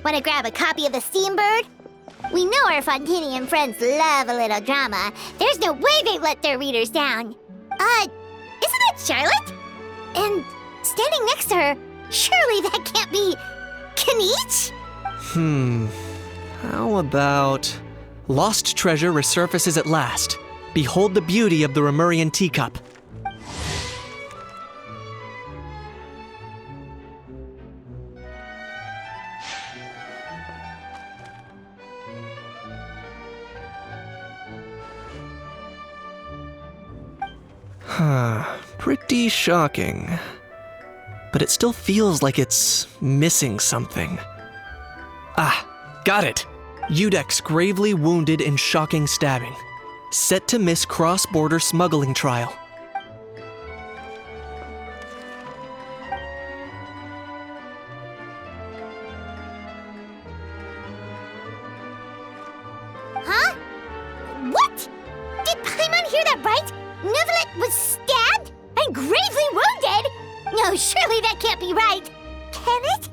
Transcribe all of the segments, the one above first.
Want to grab a copy of the Steambird? We know our Fontaine friends love a little drama. There's no way they've let their readers down. Isn't that Charlotte? And standing next to her, surely that can't be Kaniche? How about... Lost treasure resurfaces at last. Behold the beauty of the Lemurian teacup. Pretty shocking. But it still feels like it's missing something. Ah, got it! Udex gravely wounded in shocking stabbing. Set to miss cross-border smuggling trial. Huh? What? Did Paimon hear that right? Neuvillette was stabbed and gravely wounded? No, surely that can't be right. Can it?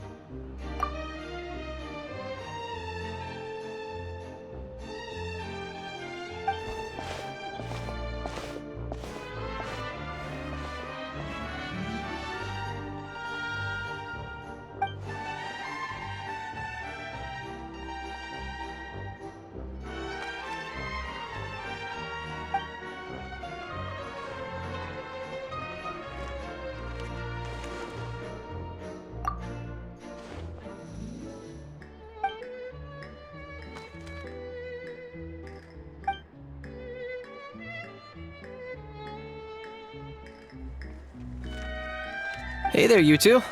Hey there, you two.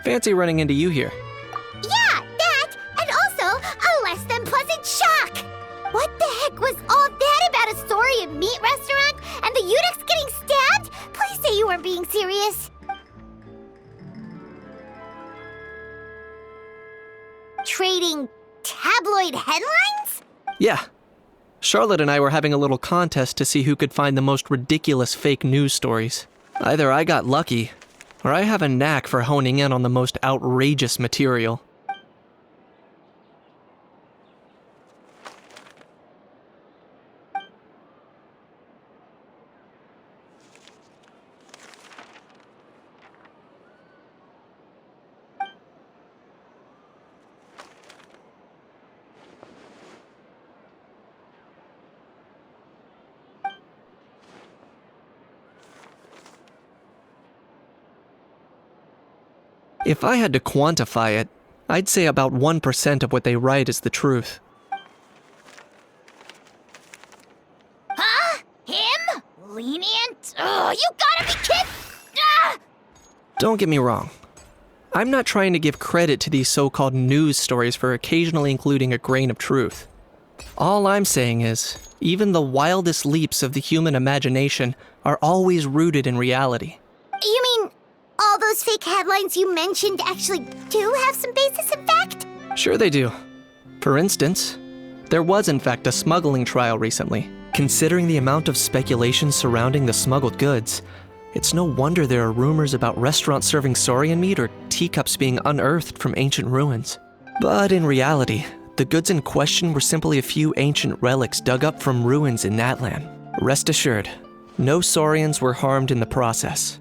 Fancy running into you here. Yeah, that, and also a less than pleasant shock. What the heck was all that about a Saurian meat restaurant and the Udex getting stabbed? Please say you weren't being serious. Trading tabloid headlines? Yeah. Charlotte and I were having a little contest to see who could find the most ridiculous fake news stories. Either I got lucky, or I have a knack for honing in on the most outrageous material. If I had to quantify it, I'd say about 1% of what they write is the truth. Huh? Him? Lenient? Oh, you gotta be kidding! Ah! Don't get me wrong. I'm not trying to give credit to these so-called news stories for occasionally including a grain of truth. All I'm saying is, even the wildest leaps of the human imagination are always rooted in reality. You mean all those fake headlines you mentioned actually do have some basis in fact? Sure they do. For instance, there was in fact a smuggling trial recently. Considering the amount of speculation surrounding the smuggled goods, it's no wonder there are rumors about restaurants serving saurian meat or teacups being unearthed from ancient ruins. But in reality, The goods in question were simply a few ancient relics dug up from ruins in Natlan. Rest assured, no Saurians were harmed in the process.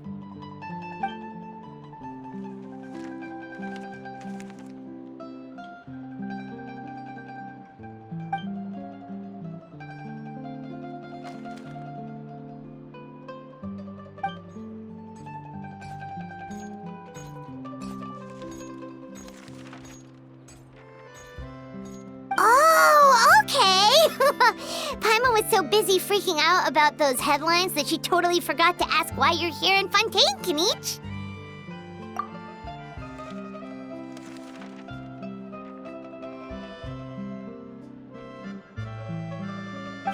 Oh, okay! Paimon was so busy freaking out about those headlines that she totally forgot to ask why you're here in Fontaine, Kinich.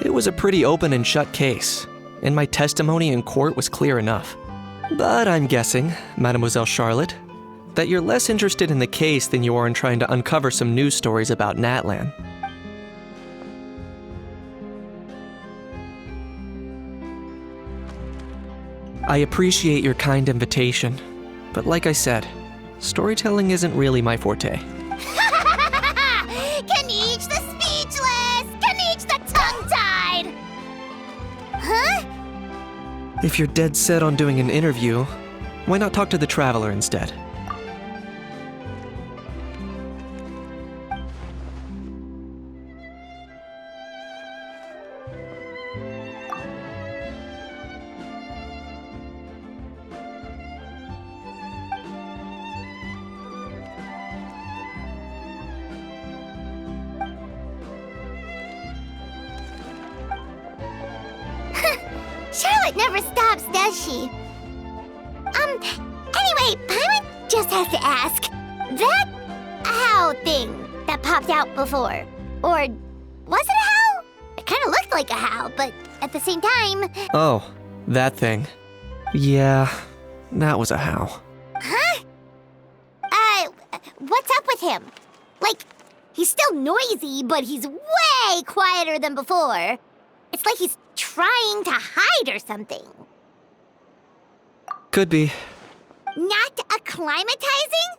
It was a pretty open and shut case, and my testimony in court was clear enough. But I'm guessing, Mademoiselle Charlotte, that you're less interested in the case than you are in trying to uncover some news stories about Natlan. I appreciate your kind invitation, but like I said, storytelling isn't really my forte. Kinich the speechless! Kinich the tongue-tied! Huh? If you're dead set on doing an interview, why not talk to the Traveler instead? Charlotte never stops, does she? Anyway, Paimon just has to ask. That how thing that popped out before, or was it a how? It kind of looked like a how, but at the same time... Oh, that thing. Yeah, that was a how. Huh? What's up with him? Like, he's still noisy, but he's way quieter than before. It's like he's trying to hide or something. Could be. Not acclimatizing?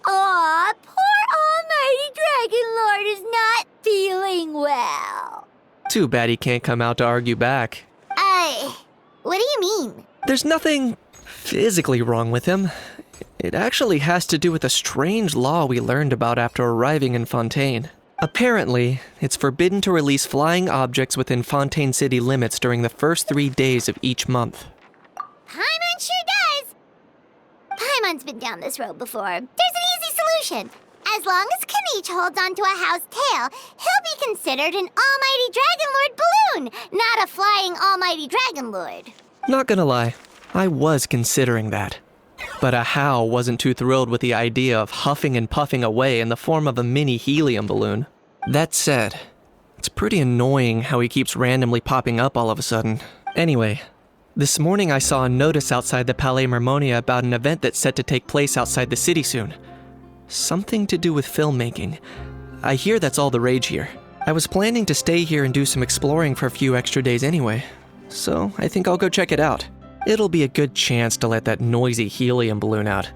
Aw, poor Almighty Dragon Lord is not feeling well. Too bad he can't come out to argue back. What do you mean? There's nothing physically wrong with him. It actually has to do with a strange law we learned about after arriving in Fontaine. Apparently, it's forbidden to release flying objects within Fontaine city limits during the first 3 days of each month. Paimon sure does. Paimon's been down this road before. There's an easy solution. As long as Kinich holds onto a how's tail, he'll be considered an Almighty Dragon Lord balloon, not a flying Almighty Dragon Lord. Not gonna lie, I was considering that. But a how wasn't too thrilled with the idea of huffing and puffing away in the form of a mini helium balloon. That said, it's pretty annoying how he keeps randomly popping up all of a sudden. Anyway, this morning I saw a notice outside the Palais Mermonia about an event that's set to take place outside the city soon. Something to do with filmmaking. I hear that's all the rage here. I was planning to stay here and do some exploring for a few extra days anyway, so I think I'll go check it out. It'll be a good chance to let that noisy helium balloon out.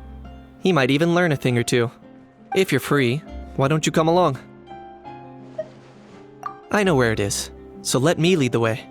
He might even learn a thing or two. If you're free, why don't you come along? I know where it is, so let me lead the way.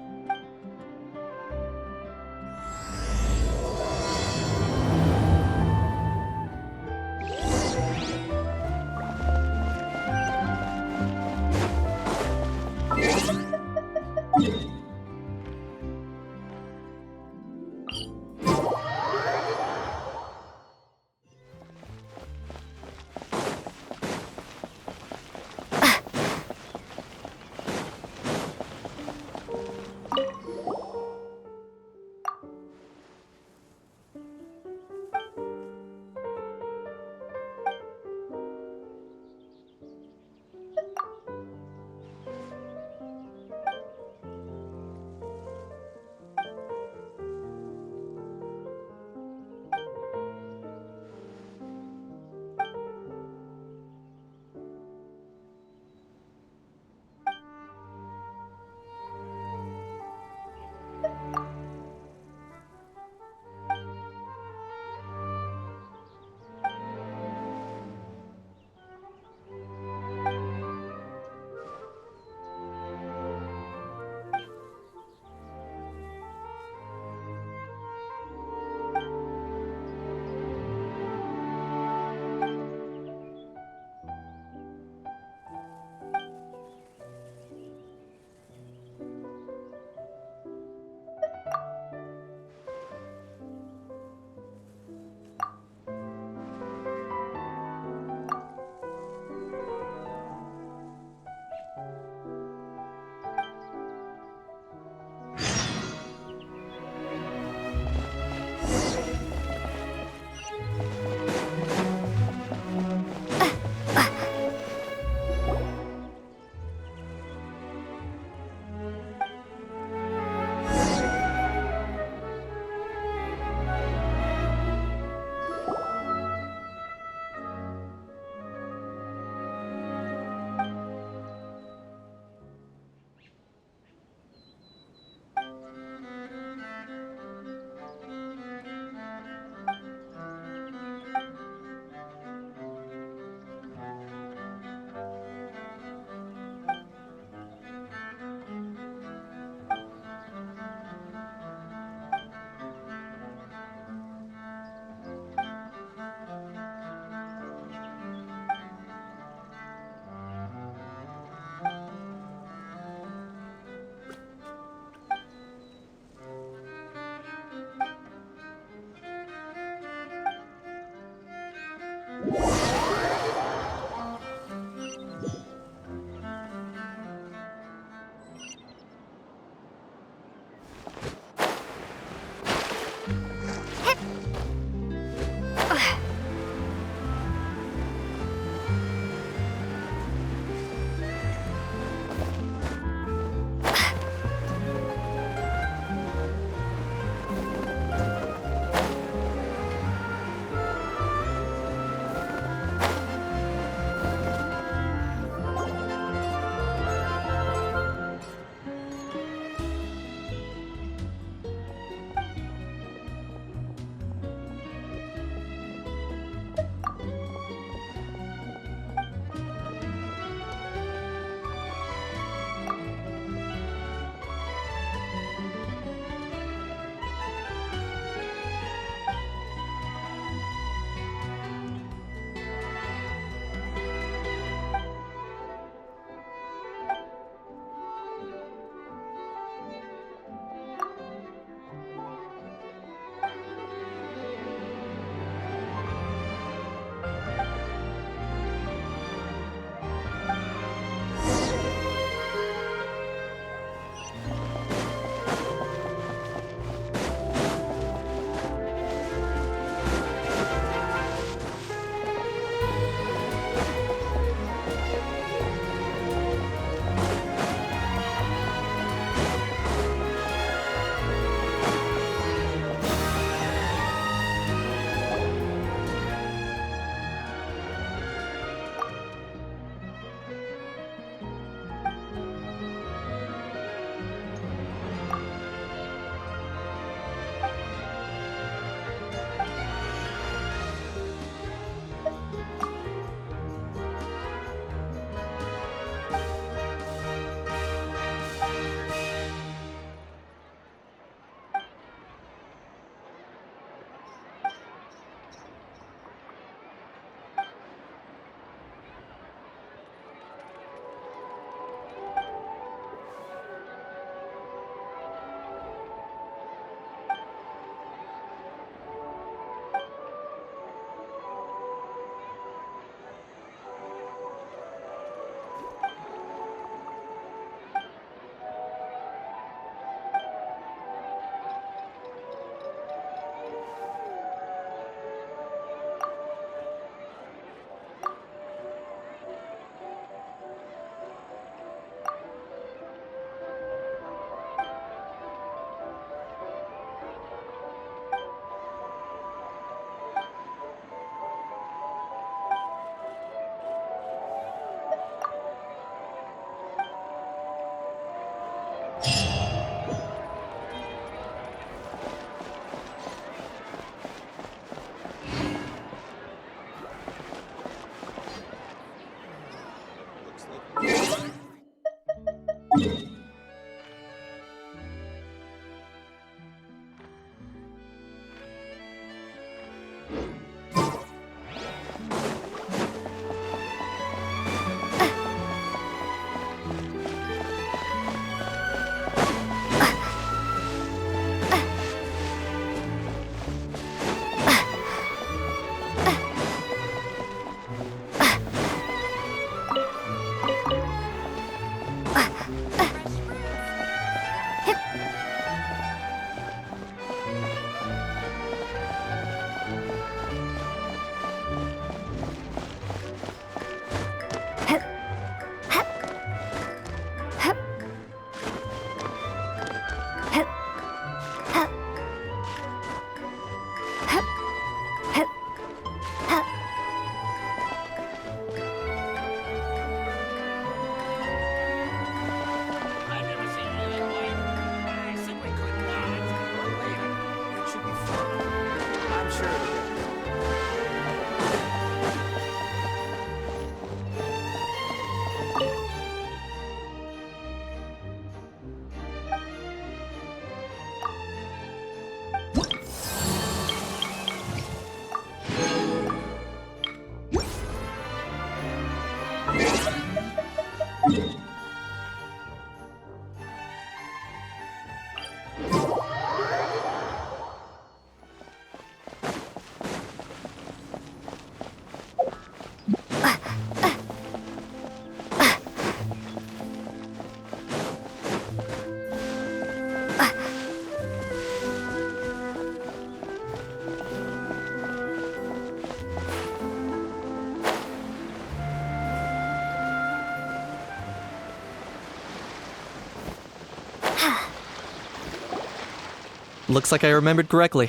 Looks like I remembered correctly.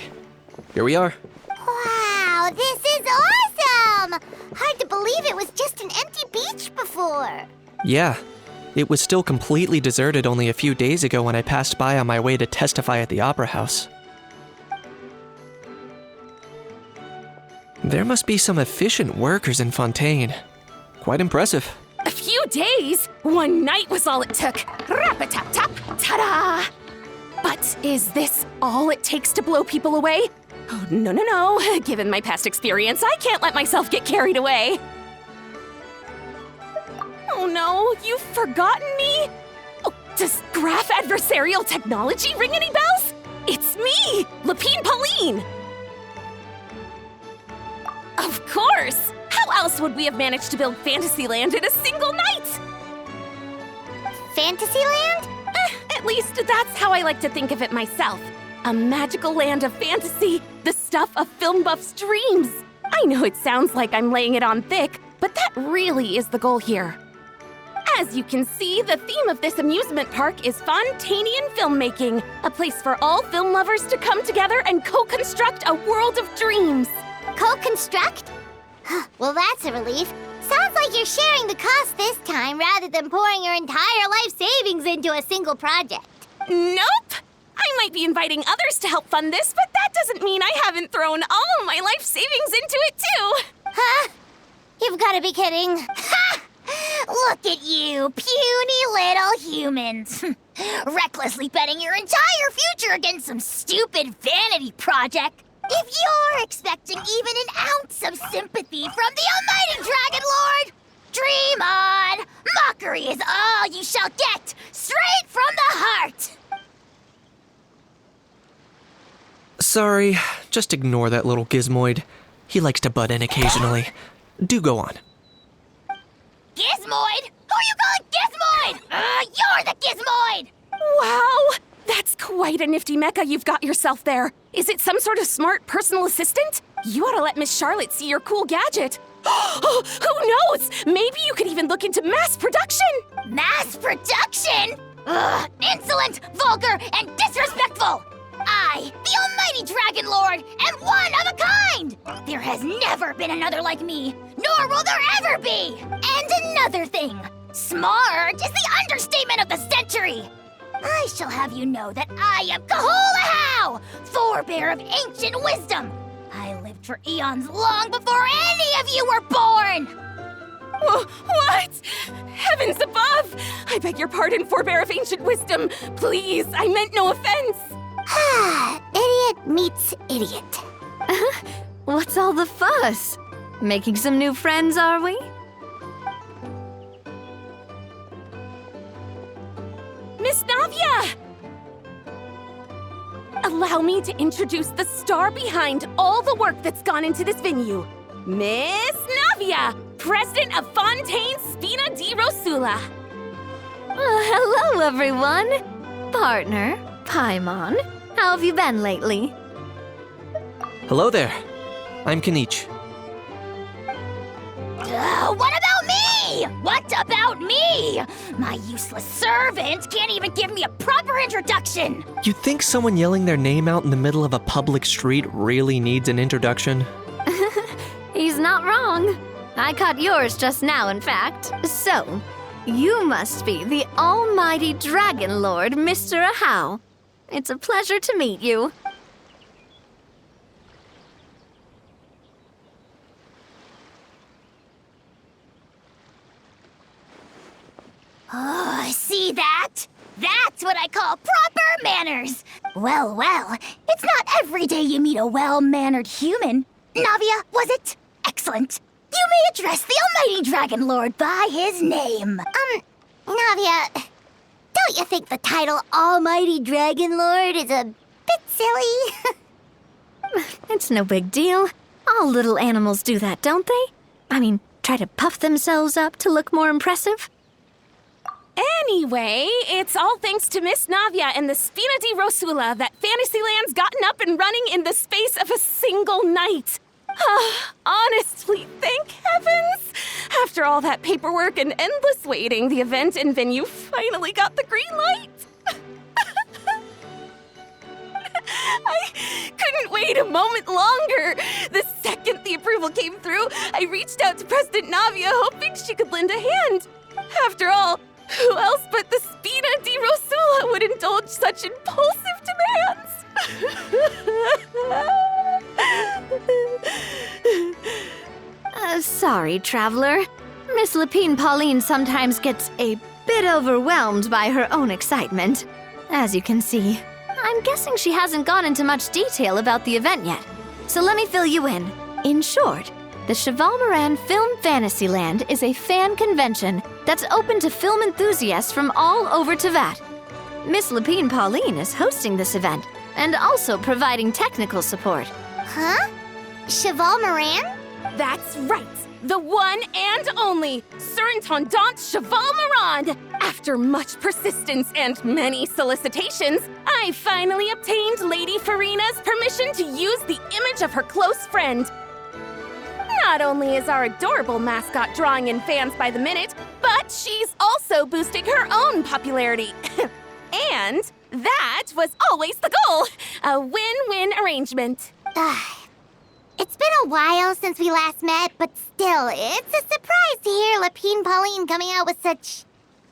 Here we are. Wow, this is awesome! Hard to believe it was just an empty beach before. Yeah, it was still completely deserted only a few days ago when I passed by on my way to testify at the Opera House. There must be some efficient workers in Fontaine. Quite impressive. A few days? One night was all it took. Rap-a-tap-tap, ta-da! But is this all it takes to blow people away? Oh, no. Given my past experience, I can't let myself get carried away. Oh no, you've forgotten me? Oh, does graph adversarial technology ring any bells? It's me, Lepine-Pauline! Of course! How else would we have managed to build Fantasyland in a single night? Fantasyland? At least that's how I like to think of it myself. A magical land of fantasy, the stuff of film buffs' dreams. I know it sounds like I'm laying it on thick, but that really is the goal here. As you can see, the theme of this amusement park is Fontainian filmmaking, a place for all film lovers to come together and co-construct a world of dreams. Co-construct? Well, that's a relief. Sounds like you're sharing the cost this time rather than pouring your entire life savings into a single project. Nope! I might be inviting others to help fund this, but that doesn't mean I haven't thrown all of my life savings into it too! Huh? You've got to be kidding. Ha! Look at you, puny little humans. Recklessly betting your entire future against some stupid vanity project. If you're expecting even an ounce of sympathy from the almighty Dragon Lord, dream on! Mockery is all you shall get, straight from the heart! Sorry, just ignore that little gizmoid. He likes to butt in occasionally. Do go on. Gizmoid? Who are you calling Gizmoid? You're the Gizmoid! Wow! That's quite a nifty mecha you've got yourself there. Is it some sort of smart personal assistant? You ought to let Miss Charlotte see your cool gadget. Oh, who knows? Maybe you could even look into mass production. Mass production? Ugh, insolent, vulgar, and disrespectful! I, the almighty Dragon Lord, am one of a kind! There has never been another like me, nor will there ever be! And another thing, smart is the understatement of the century! I shall have you know that I am Kahula-How, forebear of ancient wisdom! I lived for eons long before any of you were born! What? Heavens above! I beg your pardon, forebear of ancient wisdom. Please, I meant no offense. Idiot meets idiot. What's all the fuss? Making some new friends, are we? Miss Navia! Allow me to introduce the star behind all the work that's gone into this venue. Miss Navia, president of Fontaine Spina di Rosula. Hello, everyone. Partner, Paimon, how have you been lately? Hello there. I'm Kanich. What about me? What about me? My useless servant can't even give me a proper introduction. You think someone yelling their name out in the middle of a public street really needs an introduction? He's not wrong. I caught yours just now, in fact. So, you must be the almighty Dragon Lord, Mr. Ahau. It's a pleasure to meet you. Oh, see that? That's what I call proper manners. Well, it's not every day you meet a well-mannered human. Navia, was it? Excellent. You may address the almighty Dragon Lord by his name. Navia, don't you think the title Almighty Dragon Lord is a bit silly? It's no big deal. All little animals do that, don't they? I mean, try to puff themselves up to look more impressive. Anyway, it's all thanks to Miss Navia and the Spina di Rosula that Fantasyland's gotten up and running in the space of a single night. Honestly, thank heavens! After all that paperwork and endless waiting, the event and venue finally got the green light. I couldn't wait a moment longer. The second the approval came through, I reached out to President Navia, hoping she could lend a hand. After all, who else but the Spina di Rosula would indulge such impulsive demands? Sorry, traveler. Miss Lepine-Pauline sometimes gets a bit overwhelmed by her own excitement. As you can see, I'm guessing she hasn't gone into much detail about the event yet. So let me fill you in. In short, the Cheval Moran Film Fantasyland is a fan convention that's open to film enthusiasts from all over Teyvat. Miss Lepine-Pauline is hosting this event and also providing technical support. Huh? Cheval Moran? That's right. The one and only Surintendant Cheval Moran. After much persistence and many solicitations, I finally obtained Lady Farina's permission to use the image of her close friend. Not only is our adorable mascot drawing in fans by the minute, but she's also boosting her own popularity. And that was always the goal. A win-win arrangement. It's been a while since we last met, but still, it's a surprise to hear Lepine-Pauline coming out with such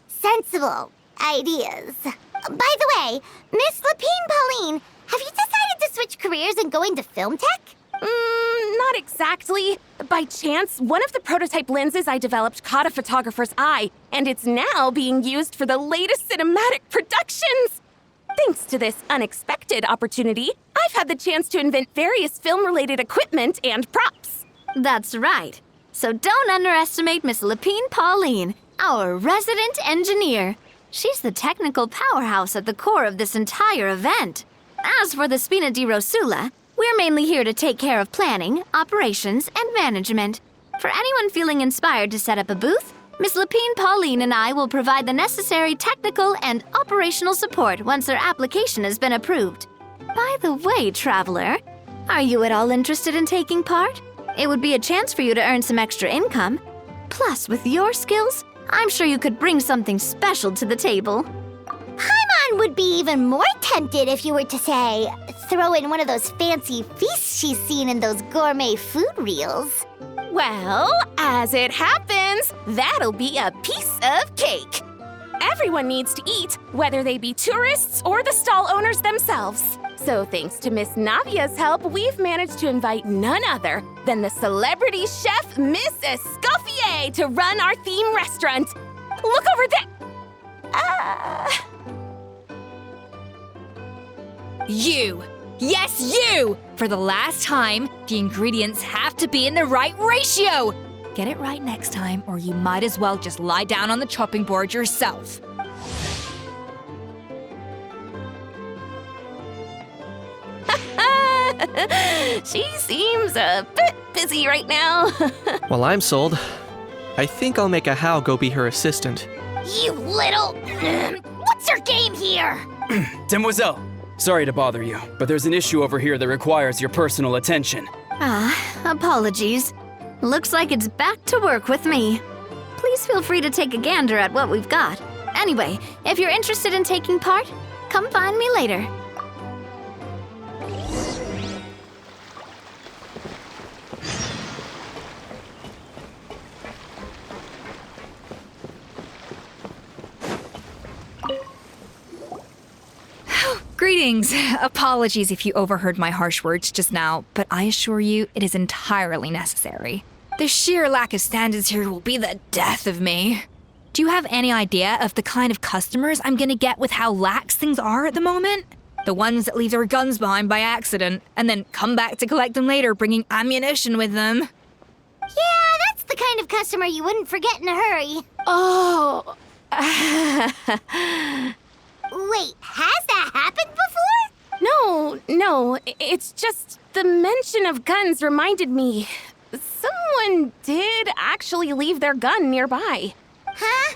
sensible ideas. By the way, Miss Lepine-Pauline, have you decided to switch careers and go into film tech? Not exactly. By chance, one of the prototype lenses I developed caught a photographer's eye, and it's now being used for the latest cinematic productions. Thanks to this unexpected opportunity, I've had the chance to invent various film-related equipment and props. That's right. So don't underestimate Miss Lepine-Pauline, our resident engineer. She's the technical powerhouse at the core of this entire event. As for the Spina di Rosula, we're mainly here to take care of planning, operations, and management. For anyone feeling inspired to set up a booth, Miss Lepine-Pauline and I will provide the necessary technical and operational support once their application has been approved. By the way, traveler, are you at all interested in taking part? It would be a chance for you to earn some extra income. Plus, with your skills, I'm sure you could bring something special to the table. Paimon would be even more tempted if you were to, say, throw in one of those fancy feasts she's seen in those gourmet food reels. Well, as it happens, that'll be a piece of cake. Everyone needs to eat, whether they be tourists or the stall owners themselves. So thanks to Miss Navia's help, we've managed to invite none other than the celebrity chef, Miss Escoffier, to run our theme restaurant. Look over there! You! Yes, you! For the last time, the ingredients have to be in the right ratio! Get it right next time, or you might as well just lie down on the chopping board yourself. She seems a bit busy right now. Well, I'm sold. I think I'll make a How go be her assistant. You little... What's your game here? Demoiselle, sorry to bother you, but there's an issue over here that requires your personal attention. Apologies. Looks like it's back to work with me. Please feel free to take a gander at what we've got. Anyway, if you're interested in taking part, come find me later. Greetings. Apologies if you overheard my harsh words just now, but I assure you it is entirely necessary. The sheer lack of standards here will be the death of me. Do you have any idea of the kind of customers I'm gonna get with how lax things are at the moment? The ones that leave their guns behind by accident and then come back to collect them later bringing ammunition with them. Yeah, that's the kind of customer you wouldn't forget in a hurry. Oh, Wait, has that happened before? No, it's just the mention of guns reminded me. Someone did actually leave their gun nearby. Huh?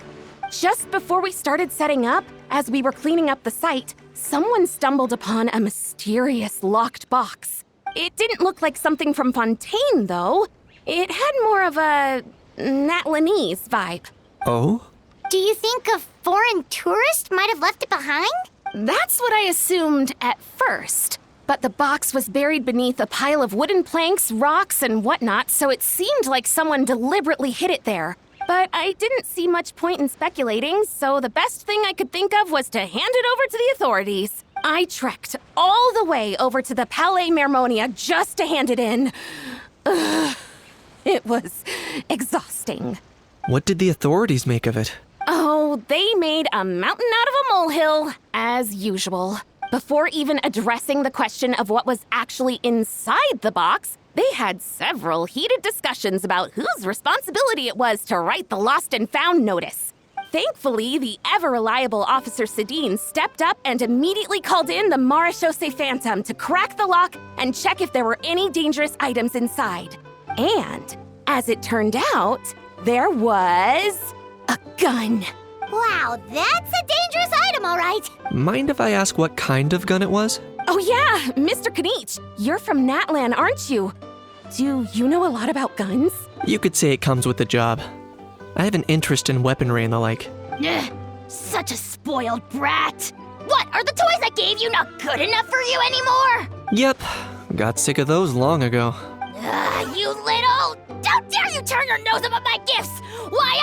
Just before we started setting up, as we were cleaning up the site, someone stumbled upon a mysterious locked box. It didn't look like something from Fontaine, though. It had more of a Natlanese vibe. Oh? Do you think a foreign tourist might have left it behind? That's what I assumed at first. But the box was buried beneath a pile of wooden planks, rocks, and whatnot, so it seemed like someone deliberately hid it there. But I didn't see much point in speculating, so the best thing I could think of was to hand it over to the authorities. I trekked all the way over to the Palais Mermonia just to hand it in. Ugh, it was exhausting. What did the authorities make of it? Oh, they made a mountain out of a molehill, as usual. Before even addressing the question of what was actually inside the box, they had several heated discussions about whose responsibility it was to write the lost and found notice. Thankfully, the ever-reliable Officer Sedine stepped up and immediately called in the Marechaussee Phantom to crack the lock and check if there were any dangerous items inside. And, as it turned out, there was a gun. Wow, that's a dangerous item, all right. Mind if I ask what kind of gun it was? Oh yeah, Mr. Kanich, you're from Natlan, aren't you? Do you know a lot about guns? You could say it comes with the job. I have an interest in weaponry and the like. Ugh, such a spoiled brat. What, are the toys I gave you not good enough for you anymore? Yep, got sick of those long ago. You little... Don't dare you turn your nose up at my gifts! Why,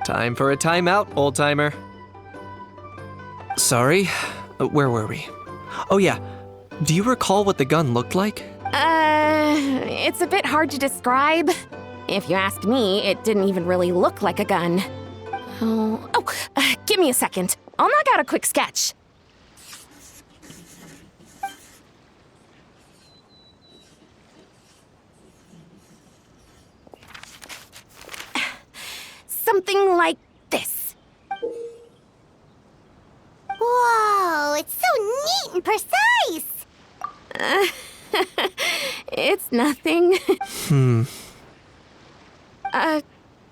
Time for a timeout, old-timer. Sorry, where were we? Oh yeah, do you recall what the gun looked like? It's a bit hard to describe. If you ask me, it didn't even really look like a gun. Give me a second. I'll knock out a quick sketch. Something like this. Whoa, it's so neat and precise. It's nothing.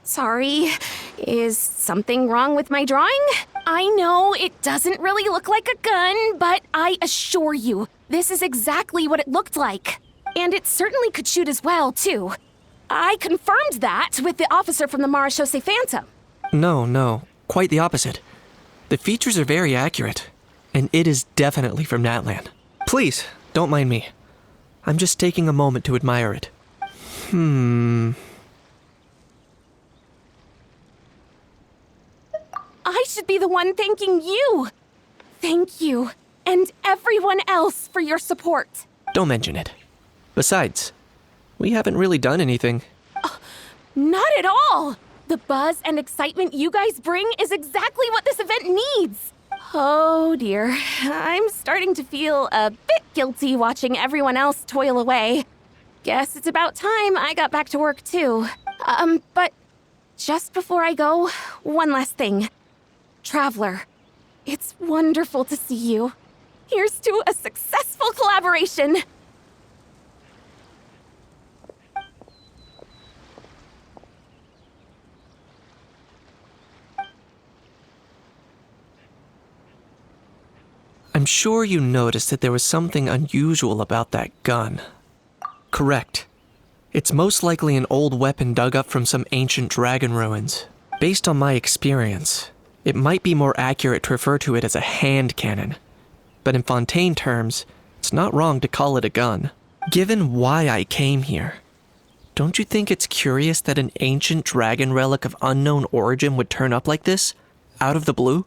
Sorry. Is something wrong with my drawing? I know it doesn't really look like a gun, but I assure you, this is exactly what it looked like. And it certainly could shoot as well, too. I confirmed that with the officer from the Marechaussee Phantom. No, quite the opposite. The features are very accurate, and it is definitely from Natlan. Please, don't mind me. I'm just taking a moment to admire it. I should be the one thanking you. Thank you, and everyone else for your support. Don't mention it. Besides, we haven't really done anything. Not at all. The buzz and excitement you guys bring is exactly what this event needs. Oh dear, I'm starting to feel a bit guilty watching everyone else toil away. Guess it's about time I got back to work too. But just before I go, one last thing. Traveler, it's wonderful to see you. Here's to a successful collaboration. I'm sure you noticed that there was something unusual about that gun. Correct. It's most likely an old weapon dug up from some ancient dragon ruins. Based on my experience, it might be more accurate to refer to it as a hand cannon. But in Fontaine terms, it's not wrong to call it a gun. Given why I came here, don't you think it's curious that an ancient dragon relic of unknown origin would turn up like this, out of the blue?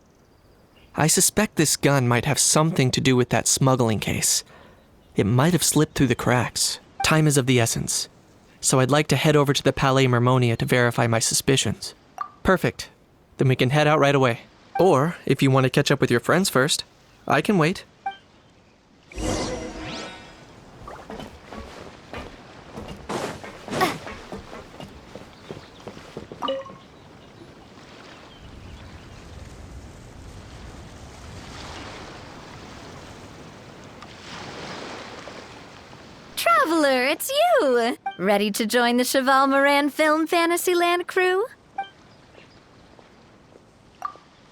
I suspect this gun might have something to do with that smuggling case. It might have slipped through the cracks. Time is of the essence, so I'd like to head over to the Palais Mermonia to verify my suspicions. Perfect. Then we can head out right away. Or, if you want to catch up with your friends first, I can wait. Traveler, it's you! Ready to join the Cheval Moran Film Fantasyland crew?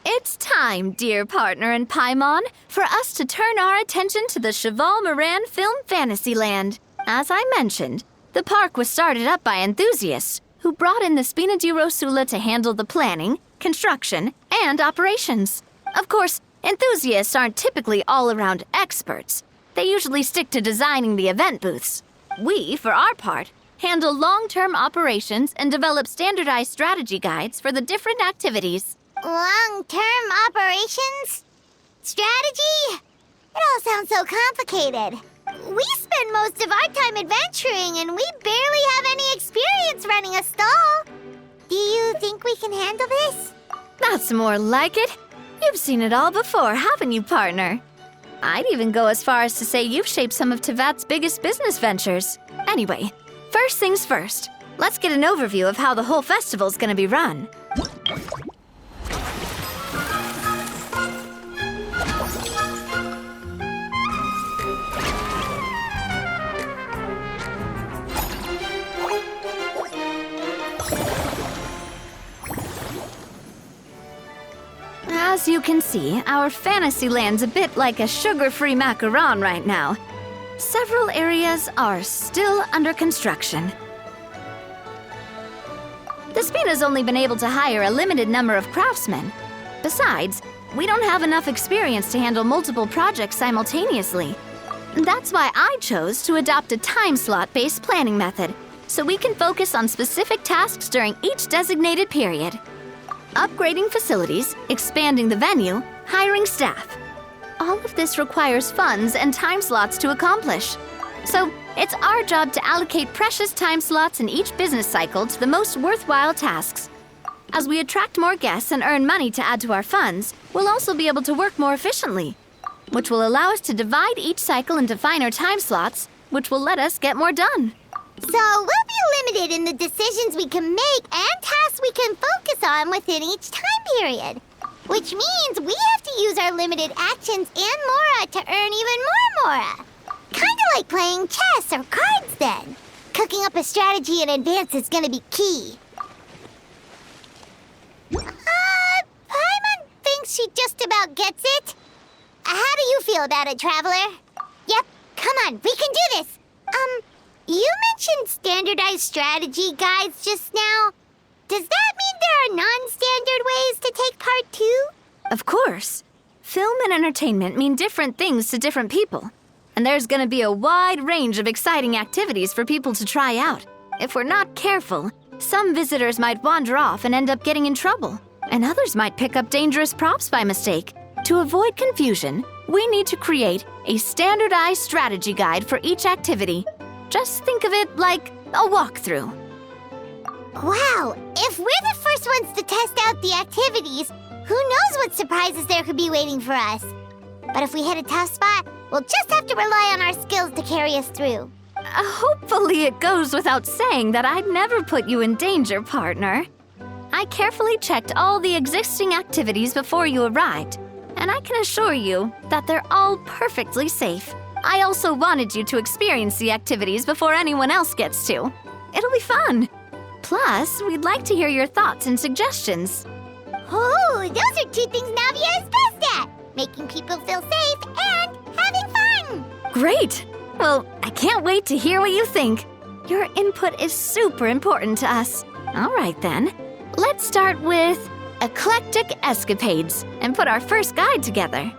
It's time, dear partner in Paimon, for us to turn our attention to the Cheval Moran Film Fantasyland. As I mentioned, the park was started up by enthusiasts who brought in the Spina di Rosula to handle the planning, construction, and operations. Of course, enthusiasts aren't typically all-around experts. They usually stick to designing the event booths. We, for our part, handle long-term operations and develop standardized strategy guides for the different activities. Long-term operations? Strategy? It all sounds so complicated. We spend most of our time adventuring, and we barely have any experience running a stall. Do you think we can handle this? That's more like it. You've seen it all before, haven't you, partner? I'd even go as far as to say you've shaped some of Tevat's biggest business ventures. Anyway, first things first. Let's get an overview of how the whole festival's gonna be run. As you can see, our Fantasyland's a bit like a sugar-free macaron right now. Several areas are still under construction. The Spina's only been able to hire a limited number of craftsmen. Besides, we don't have enough experience to handle multiple projects simultaneously. That's why I chose to adopt a time slot-based planning method, so we can focus on specific tasks during each designated period. Upgrading facilities, expanding the venue, hiring staff. All of this requires funds and time slots to accomplish. So, it's our job to allocate precious time slots in each business cycle to the most worthwhile tasks. As we attract more guests and earn money to add to our funds, we'll also be able to work more efficiently, which will allow us to divide each cycle into finer time slots, which will let us get more done. So we'll be limited in the decisions we can make and tasks we can focus on within each time period. Which means we have to use our limited actions and Mora to earn even more Mora. Kinda like playing chess or cards then. Cooking up a strategy in advance is gonna be key. Paimon thinks she just about gets it. How do you feel about it, Traveler? Yep, come on, we can do this. You mentioned standardized strategy guides just now. Does that mean there are non-standard ways to take part too? Of course. Film and entertainment mean different things to different people. And there's gonna be a wide range of exciting activities for people to try out. If we're not careful, some visitors might wander off and end up getting in trouble. And others might pick up dangerous props by mistake. To avoid confusion, we need to create a standardized strategy guide for each activity. Just think of it like a walkthrough. Wow, if we're the first ones to test out the activities, who knows what surprises there could be waiting for us. But if we hit a tough spot, we'll just have to rely on our skills to carry us through. Hopefully it goes without saying that I'd never put you in danger, partner. I carefully checked all the existing activities before you arrived, and I can assure you that they're all perfectly safe. I also wanted you to experience the activities before anyone else gets to. It'll be fun. Plus, we'd like to hear your thoughts and suggestions. Oh, those are two things Navia is best at. Making people feel safe and having fun. Great! Well, I can't wait to hear what you think. Your input is super important to us. All right then, let's start with Eclectic Escapades and put our first guide together.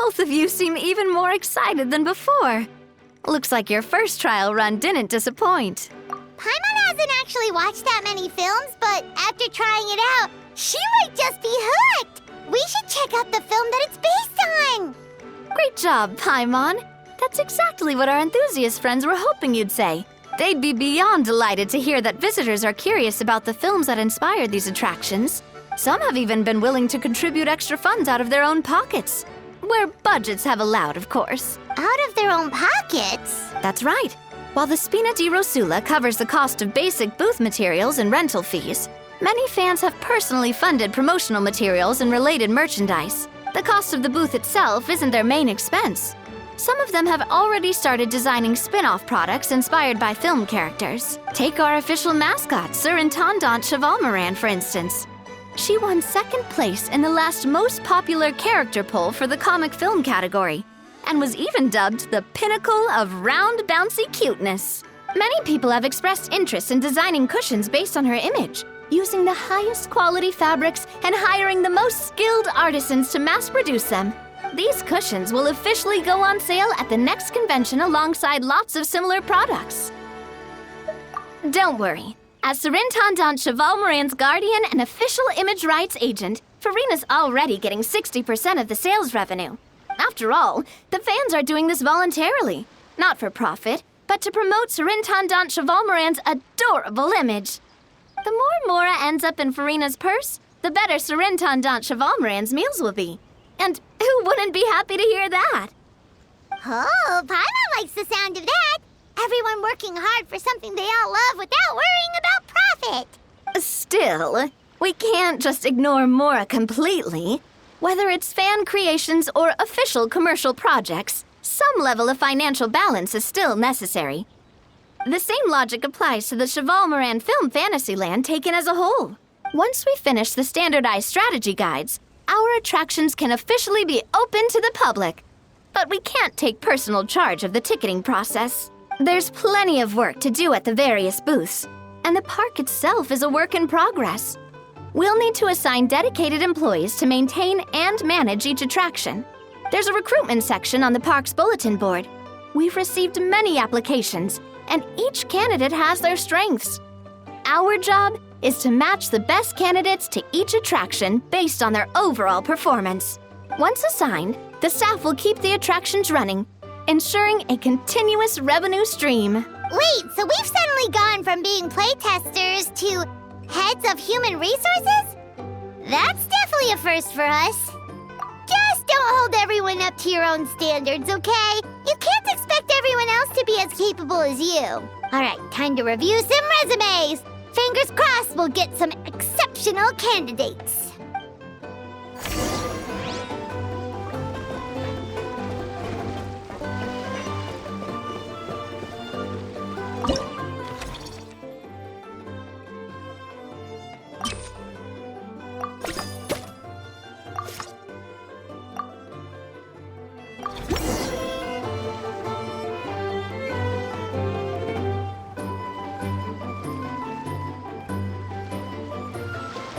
Both of you seem even more excited than before. Looks like your first trial run didn't disappoint. Paimon hasn't actually watched that many films, but after trying it out, she might just be hooked. We should check out the film that it's based on. Great job, Paimon. That's exactly what our enthusiast friends were hoping you'd say. They'd be beyond delighted to hear that visitors are curious about the films that inspired these attractions. Some have even been willing to contribute extra funds out of their own pockets. Where budgets have allowed, of course. Out of their own pockets? That's right. While the Spina di Rosula covers the cost of basic booth materials and rental fees, many fans have personally funded promotional materials and related merchandise. The cost of the booth itself isn't their main expense. Some of them have already started designing spin-off products inspired by film characters. Take our official mascot, Surintendant Chevalmoran, for instance. She won second place in the last most popular character poll for the comic film category, and was even dubbed the pinnacle of round, bouncy cuteness. Many people have expressed interest in designing cushions based on her image, using the highest quality fabrics and hiring the most skilled artisans to mass produce them. These cushions will officially go on sale at the next convention alongside lots of similar products. Don't worry. As Surintendant Chevalmoran's guardian and official image rights agent, Farina's already getting 60% of the sales revenue. After all, the fans are doing this voluntarily, not for profit, but to promote Surintendant Chevalmoran's adorable image. The more Mora ends up in Farina's purse, the better Surintendant Chevalmoran's meals will be. And who wouldn't be happy to hear that? Oh, Paimon likes the sound of that. Everyone working hard for something they all love without worrying about profit. Still, we can't just ignore Mora completely. Whether it's fan creations or official commercial projects, some level of financial balance is still necessary. The same logic applies to the Chevalmoran Film Fantasyland taken as a whole. Once we finish the standardized strategy guides, our attractions can officially be open to the public. But we can't take personal charge of the ticketing process. There's plenty of work to do at the various booths, and the park itself is a work in progress. We'll need to assign dedicated employees to maintain and manage each attraction. There's a recruitment section on the park's bulletin board. We've received many applications, and each candidate has their strengths. Our job is to match the best candidates to each attraction based on their overall performance. Once assigned, the staff will keep the attractions running, ensuring a continuous revenue stream. Wait, so we've suddenly gone from being playtesters to heads of human resources? That's definitely a first for us. Just don't hold everyone up to your own standards, okay? You can't expect everyone else to be as capable as you. All right, time to review some resumes. Fingers crossed we'll get some exceptional candidates.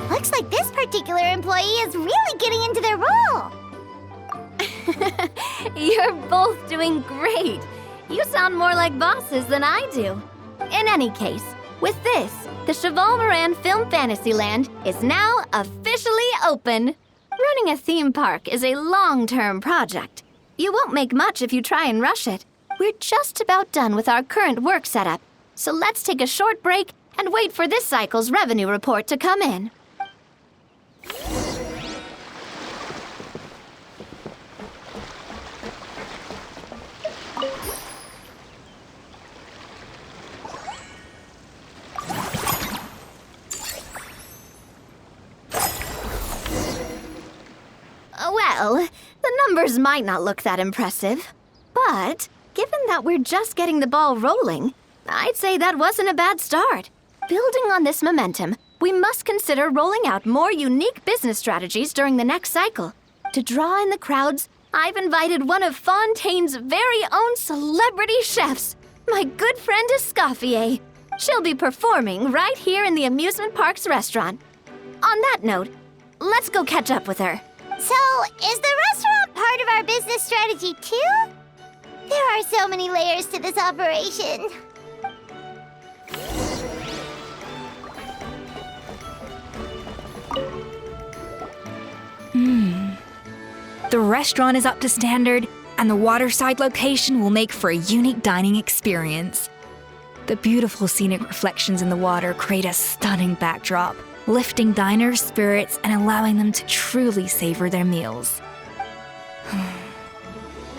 Looks like this particular employee is really getting into their role. You're both doing great. You sound more like bosses than I do. In any case, with this, the Chevalmoran Film Fantasyland is now officially open. Running a theme park is a long-term project. You won't make much if you try and rush it. We're just about done with our current work setup, so let's take a short break and wait for this cycle's revenue report to come in. Well, the numbers might not look that impressive, but given that we're just getting the ball rolling, I'd say that wasn't a bad start. Building on this momentum, we must consider rolling out more unique business strategies during the next cycle. To draw in the crowds, I've invited one of Fontaine's very own celebrity chefs, my good friend Escoffier. She'll be performing right here in the amusement park's restaurant. On that note, let's go catch up with her. So, is the restaurant part of our our business strategy too? There are so many layers to this operation. The restaurant is up to standard, and the waterside location will make for a unique dining experience. The beautiful scenic reflections in the water create a stunning backdrop, lifting diners' spirits and allowing them to truly savor their meals.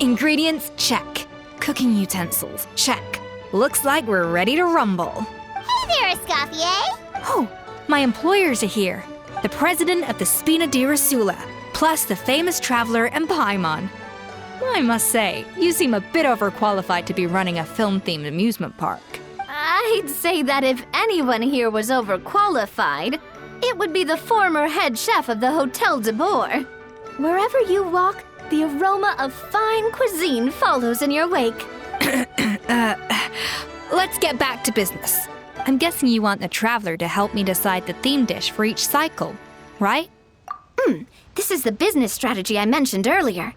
Ingredients, check. Cooking utensils, check. Looks like we're ready to rumble. Hey there, Escoffier! Oh, my employers are here. The president of the Spina di Rosula, plus the famous traveler and Paimon. I must say, you seem a bit overqualified to be running a film-themed amusement park. I'd say that if anyone here was overqualified, it would be the former head chef of the Hotel de Boer. Wherever you walk, the aroma of fine cuisine follows in your wake. Let's get back to business. I'm guessing you want the traveler to help me decide the theme dish for each cycle, right? This is the business strategy I mentioned earlier.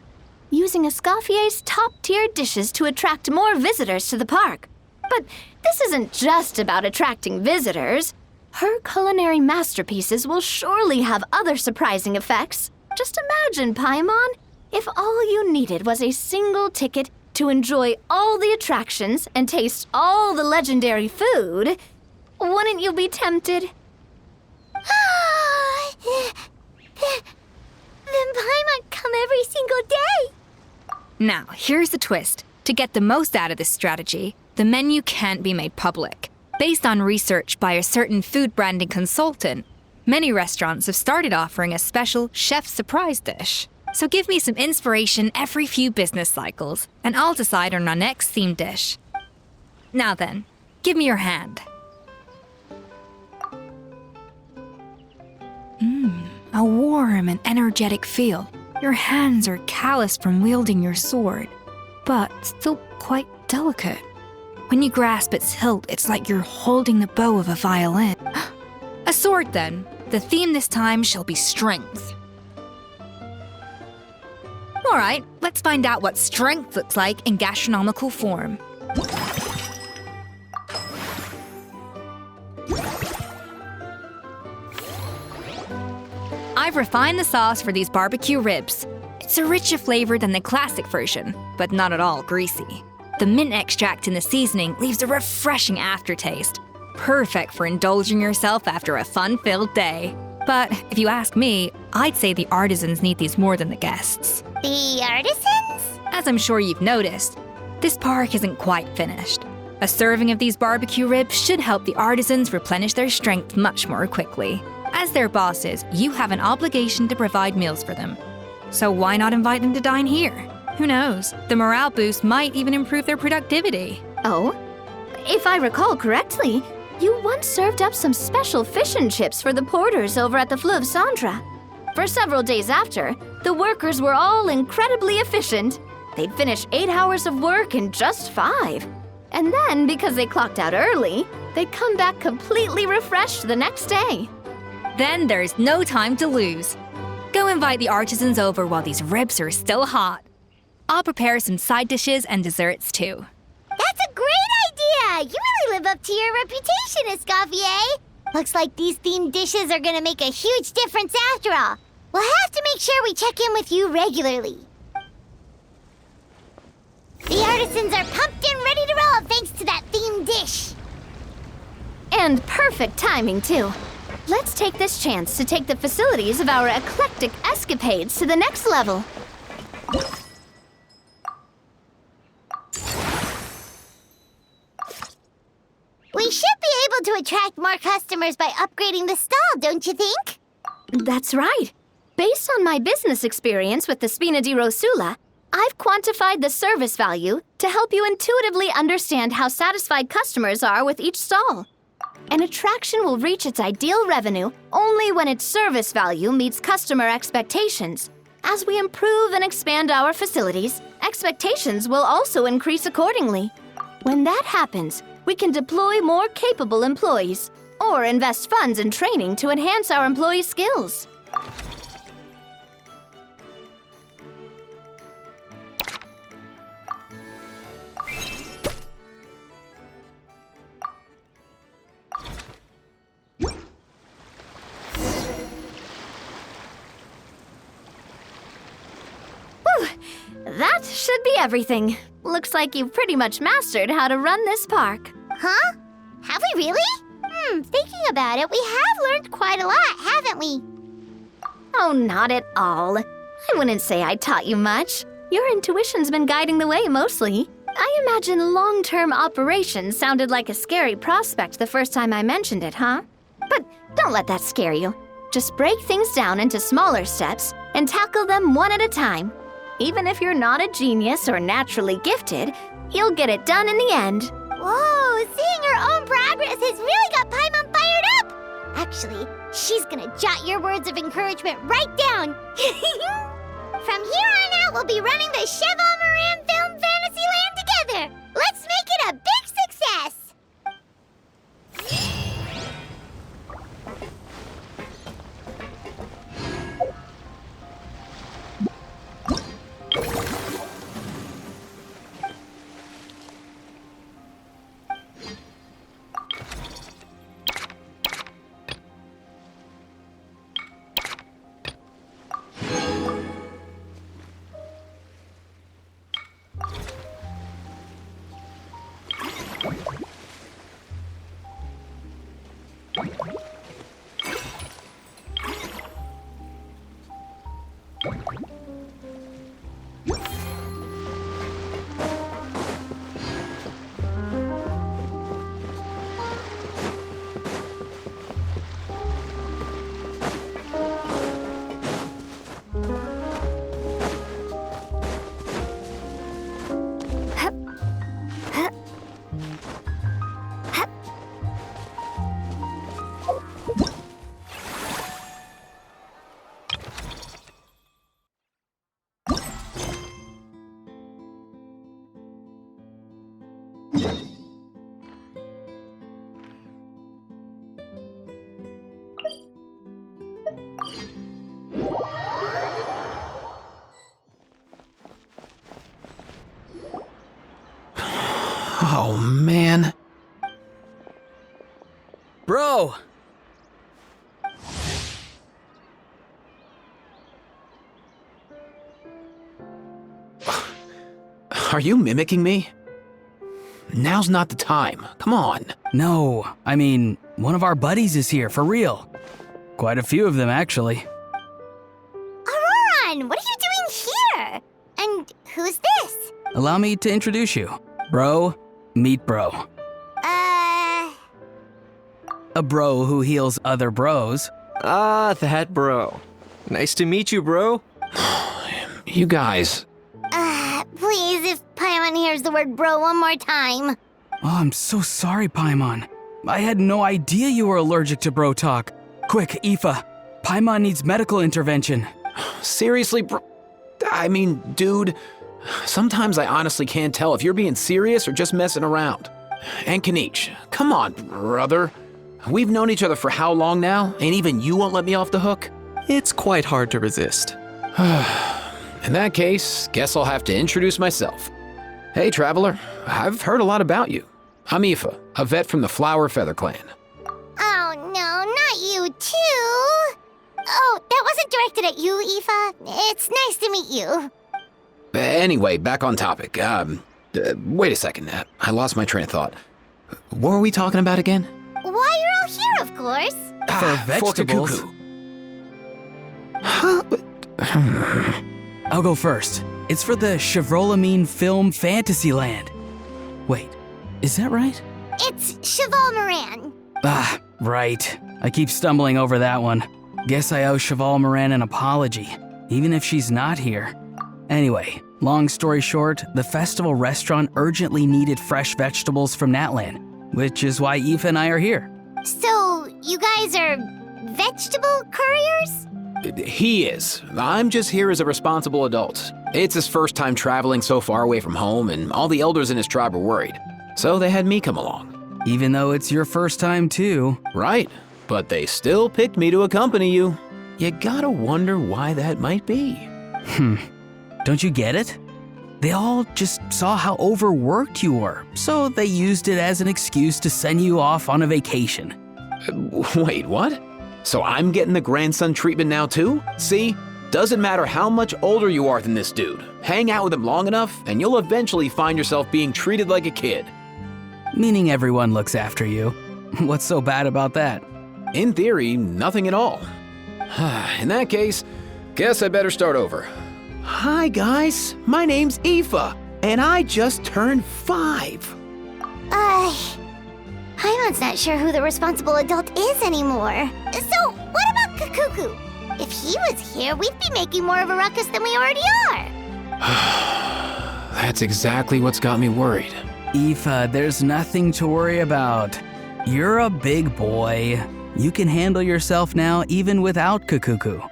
Using Escoffier's top-tier dishes to attract more visitors to the park. But this isn't just about attracting visitors. Her culinary masterpieces will surely have other surprising effects. Just imagine, Paimon, if all you needed was a single ticket to enjoy all the attractions and taste all the legendary food. Wouldn't you be tempted? Then Paimon come every single day. Now, here's the twist. To get the most out of this strategy, the menu can't be made public. Based on research by a certain food branding consultant, many restaurants have started offering a special chef surprise dish. So give me some inspiration every few business cycles, and I'll decide on our next theme dish. Now then, give me your hand. A warm and energetic feel. Your hands are calloused from wielding your sword, but still quite delicate. When you grasp its hilt, it's like you're holding the bow of a violin. A sword, then. The theme this time shall be strength. All right, let's find out what strength looks like in gastronomical form. I've refined the sauce for these barbecue ribs. It's a richer flavor than the classic version, but not at all greasy. The mint extract in the seasoning leaves a refreshing aftertaste, perfect for indulging yourself after a fun-filled day. But if you ask me, I'd say the artisans need these more than the guests. The artisans? As I'm sure you've noticed, this park isn't quite finished. A serving of these barbecue ribs should help the artisans replenish their strength much more quickly. As their bosses, you have an obligation to provide meals for them. So why not invite them to dine here? Who knows? The morale boost might even improve their productivity. Oh? If I recall correctly, you once served up some special fish and chips for the porters over at the Fleuve Centre. For several days after, the workers were all incredibly efficient. They'd finish 8 hours of work in just 5. And then, because they clocked out early, they'd come back completely refreshed the next day. Then there's no time to lose. Go invite the artisans over while these ribs are still hot. I'll prepare some side dishes and desserts too. That's a great idea! You really live up to your reputation, Escoffier. Looks like these themed dishes are gonna make a huge difference after all. We'll have to make sure we check in with you regularly. The artisans are pumped and ready to roll thanks to that themed dish. And perfect timing, too. Let's take this chance to take the facilities of our eclectic escapades to the next level. We should be able to attract more customers by upgrading the stall, don't you think? That's right. Based on my business experience with the Spina di Rosula, I've quantified the service value to help you intuitively understand how satisfied customers are with each stall. An attraction will reach its ideal revenue only when its service value meets customer expectations. As we improve and expand our facilities, expectations will also increase accordingly. When that happens, we can deploy more capable employees or invest funds in training to enhance our employees' skills. That should be everything. Looks like you've pretty much mastered how to run this park. Huh? Have we really? Thinking about it, we have learned quite a lot, haven't we? Oh, not at all. I wouldn't say I taught you much. Your intuition's been guiding the way mostly. I imagine long-term operations sounded like a scary prospect the first time I mentioned it, huh? But don't let that scare you. Just break things down into smaller steps and tackle them one at a time. Even if you're not a genius or naturally gifted, you'll get it done in the end. Whoa, seeing her own progress has really got Paimon fired up! Actually, she's gonna jot your words of encouragement right down. From here on out, we'll be running the Cheval Moran Film Fantasyland together. Let's make it a big success! Oh, man. Bro! Are you mimicking me? Now's not the time. Come on. No, I mean, one of our buddies is here, for real. Quite a few of them, actually. Auroran, what are you doing here? And who's this? Allow me to introduce you. Bro, meet bro. A bro who heals other bros. Ah, that bro. Nice to meet you, bro. You guys. Please, if Paimon hears the word bro one more time. Oh, I'm so sorry, Paimon. I had no idea you were allergic to bro talk. Quick, Aoife. Paimon needs medical intervention. Seriously, bro? I mean, dude, sometimes I honestly can't tell if you're being serious or just messing around. And Kaniche, come on, brother. We've known each other for how long now, and even you won't let me off the hook? It's quite hard to resist. In that case, guess I'll have to introduce myself. Hey, traveler, I've heard a lot about you. I'm Aoife, a vet from the Flower Feather Clan. Oh no, not you too! Oh, that wasn't directed at you, Aoife. It's nice to meet you. Anyway, back on topic. Wait a second. I lost my train of thought. What were we talking about again? Why you're all here, of course. For vegetables. I'll go first. It's for the Chevrolamine Film Fantasyland. Wait, is that right? It's Cheval Moran. Ah, right. I keep stumbling over that one. Guess I owe Cheval Moran an apology, even if she's not here. Anyway, long story short, the festival restaurant urgently needed fresh vegetables from Natlan, which is why Aoife and I are here. So, you guys are vegetable couriers? He is. I'm just here as a responsible adult. It's his first time traveling so far away from home, and all the elders in his tribe were worried. So they had me come along. Even though it's your first time too. Right, but they still picked me to accompany you. You gotta wonder why that might be. Don't you get it? They all just saw how overworked you were, so they used it as an excuse to send you off on a vacation. Wait, what? So I'm getting the grandson treatment now too? See? Doesn't matter how much older you are than this dude. Hang out with him long enough, and you'll eventually find yourself being treated like a kid. Meaning everyone looks after you. What's so bad about that? In theory, nothing at all. In that case, guess I better start over. Hi guys, my name's Aoife, and I just turned 5. Paimon's not sure who the responsible adult is anymore. So, what about Kakuku? If he was here, we'd be making more of a ruckus than we already are. That's exactly what's got me worried. Aoife, there's nothing to worry about. You're a big boy. You can handle yourself now even without Kakuku.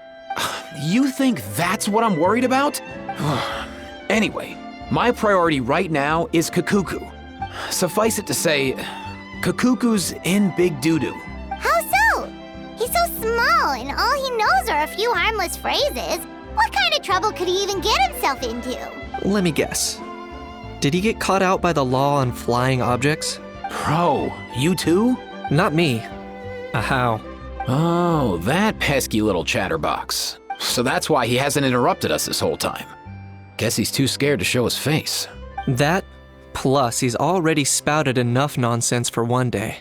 You think that's what I'm worried about? Anyway, my priority right now is Kakuku. Suffice it to say, Kakuku's in big doo-doo. How so? He's so small, and all he knows are a few harmless phrases. What kind of trouble could he even get himself into? Let me guess. Did he get caught out by the law on flying objects? Bro, you too? Not me. How? Oh, that pesky little chatterbox. So that's why he hasn't interrupted us this whole time. Guess he's too scared to show his face. That, plus he's already spouted enough nonsense for one day.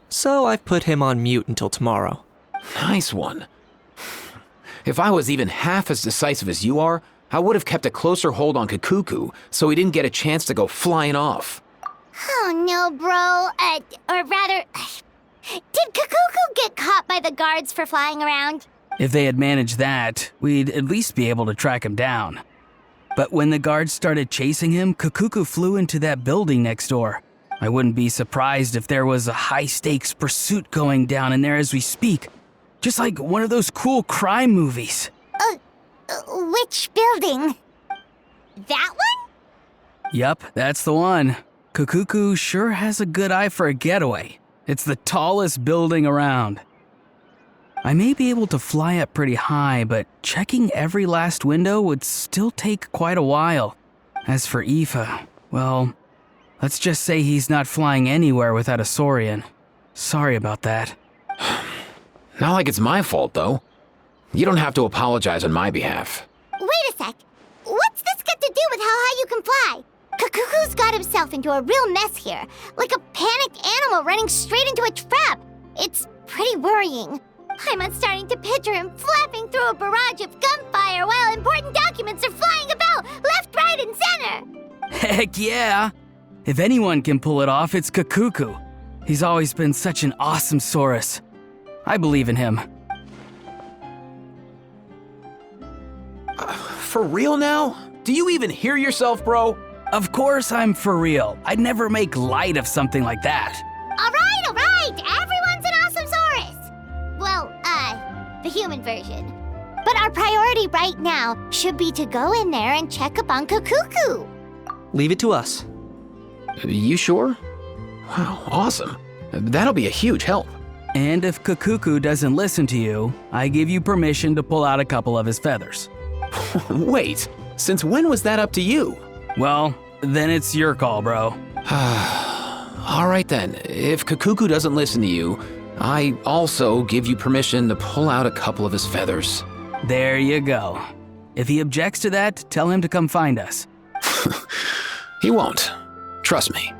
So I've put him on mute until tomorrow. Nice one. If I was even half as decisive as you are, I would have kept a closer hold on Kakuku so he didn't get a chance to go flying off. Oh no, bro. Or rather, did Kakuku get caught by the guards for flying around? If they had managed that, we'd at least be able to track him down. But when the guards started chasing him, Kakuku flew into that building next door. I wouldn't be surprised if there was a high-stakes pursuit going down in there as we speak. Just like one of those cool crime movies. Which building? That one? Yup, that's the one. Kakuku sure has a good eye for a getaway. It's the tallest building around. I may be able to fly up pretty high, but checking every last window would still take quite a while. As for Aoife, well, let's just say he's not flying anywhere without a Saurian. Sorry about that. Not like it's my fault, though. You don't have to apologize on my behalf. Wait a sec. What's this got to do with how high you can fly? Kakuku's got himself into a real mess here, like a panicked animal running straight into a trap. It's pretty worrying. I'm starting to picture him flapping through a barrage of gunfire while important documents are flying about left, right, and center. Heck yeah! If anyone can pull it off, it's Kakuku. He's always been such an awesome Saurus. I believe in him. For real now? Do you even hear yourself, bro? Of course I'm for real. I'd never make light of something like that. All right. Everyone's an awesome Saurus. Well, the human version. But our priority right now should be to go in there and check up on Kakuku. Leave it to us. You sure? Wow, awesome. That'll be a huge help. And if Kakuku doesn't listen to you, I give you permission to pull out a couple of his feathers. Wait, since when was that up to you? Well, then it's your call, bro. All right then, if Kakuku doesn't listen to you, I also give you permission to pull out a couple of his feathers. There you go. If he objects to that, tell him to come find us. He won't. Trust me.